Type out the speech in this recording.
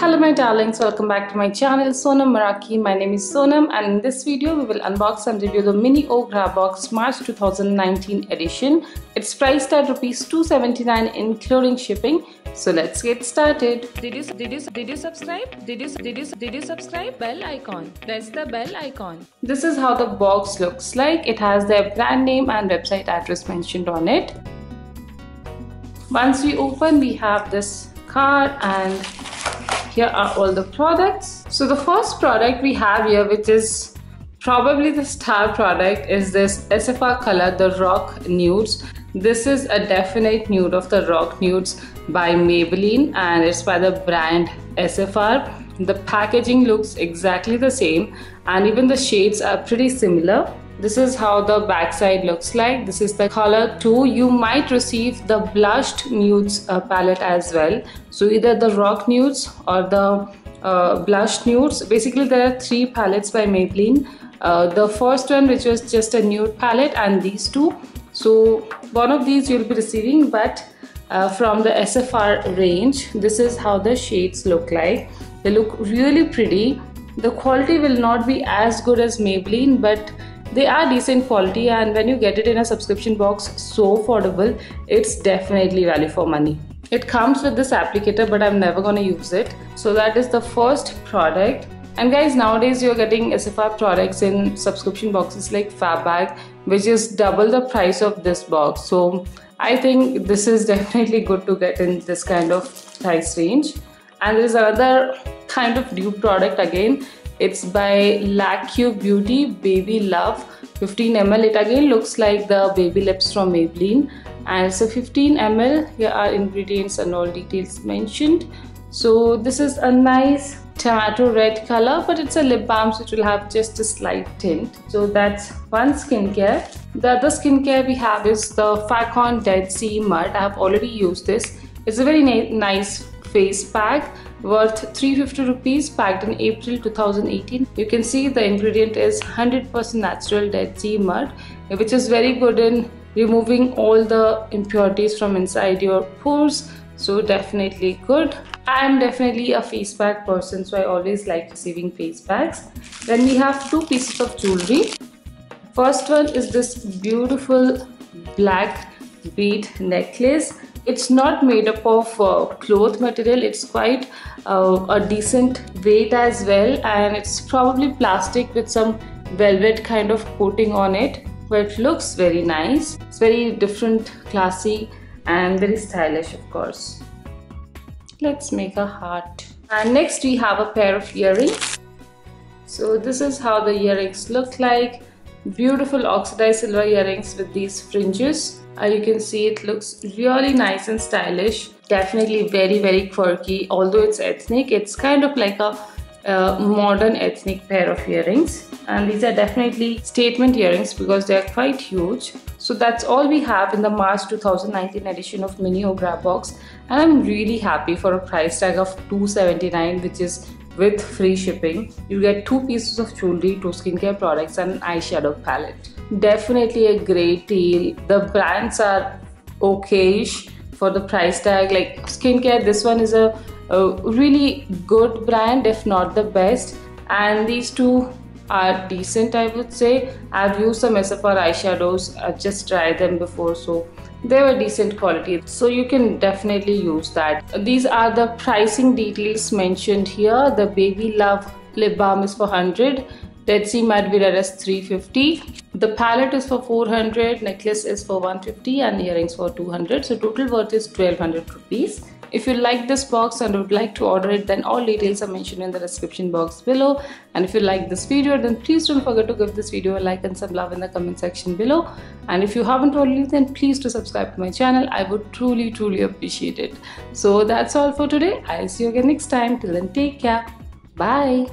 Hello my darlings, welcome back to my channel SonaMeraki. My name is Sonam and in this video we will unbox and review the Mini-O-Grabox March 2019 edition. It's priced at ₹279 including shipping. So let's get started. Did you subscribe? Did you subscribe? Bell icon. Press the bell icon. This is how the box looks like. It has their brand name and website address mentioned on it. Once we open, we have this card and here are all the products. So the first product we have here, which is probably the star product, is this S.F.R color, the Rock Nudes. This is a definite nude of the Rock Nudes by Maybelline and it's by the brand S.F.R. The packaging looks exactly the same and even the shades are pretty similar. This is how the backside looks like. This is the color 2. You might receive the blushed nudes palette as well. So either the Rock Nudes or the blushed nudes. Basically there are 3 palettes by Maybelline. The first one, which was just a nude palette, and these 2. So one of these you'll be receiving, but from the S.F.R range. This is how the shades look like. They look really pretty. The quality will not be as good as Maybelline, but they are decent quality, and when you get it in a subscription box so affordable, it's definitely value for money. It comes with this applicator, but I'm never gonna use it. So that is the first product. And guys, nowadays you're getting S.F.R products in subscription boxes like Fab Bag, which is double the price of this box. So I think this is definitely good to get in this kind of price range. And there's another kind of dupe product again. It's by Laque Beauty Baby Love 15 ml. It again looks like the baby lips from Maybelline and it's a 15 ml. Here are ingredients and all details mentioned. So this is a nice tomato red color, but it's a lip balm which will have just a slight tint. So that's one skincare. The other skincare we have is the Facon Dead Sea Mud. I have already used this. It's a very nice face pack worth ₹350, packed in April 2018. You can see the ingredient is 100% natural Dead Sea Mud, which is very good in removing all the impurities from inside your pores. So definitely good. I am definitely a face pack person, so I always like receiving face packs. Then we have 2 pieces of jewelry. First one is this beautiful black bead necklace. It's not made up of cloth material. It's quite a decent weight as well, and it's probably plastic with some velvet kind of coating on it, but it looks very nice. It's very different, classy and very stylish, of course. Let's make a heart. And next we have a pair of earrings. So this is how the earrings look like. Beautiful oxidized silver earrings with these fringes. You can see it looks really nice and stylish. Definitely very quirky. Although it's ethnic, it's kind of like a modern ethnic pair of earrings. And these are definitely statement earrings because they are quite huge. So that's all we have in the March 2019 edition of Mini-O-Grabox. And I'm really happy for a price tag of $279, which is with free shipping. You get 2 pieces of jewelry, 2 skincare products and an eyeshadow palette. Definitely a great deal. The brands are okayish for the price tag. Like skincare, this one is a really good brand, if not the best, and these 2 are decent, I would say. I've used some S.F.R eyeshadows. I've just tried them before, so they were decent quality, so you can definitely use that. These are the pricing details mentioned here. The Baby Love lip balm is for $100. Dead Sea Mud we read as $350. The palette is for $400, necklace is for $150 and earrings for $200. So total worth is ₹1,200. If you like this box and would like to order it, then all details are mentioned in the description box below. And if you like this video, then please don't forget to give this video a like and some love in the comment section below. And if you haven't already, then please do subscribe to my channel. I would truly appreciate it. So that's all for today. I'll see you again next time. Till then, take care. Bye.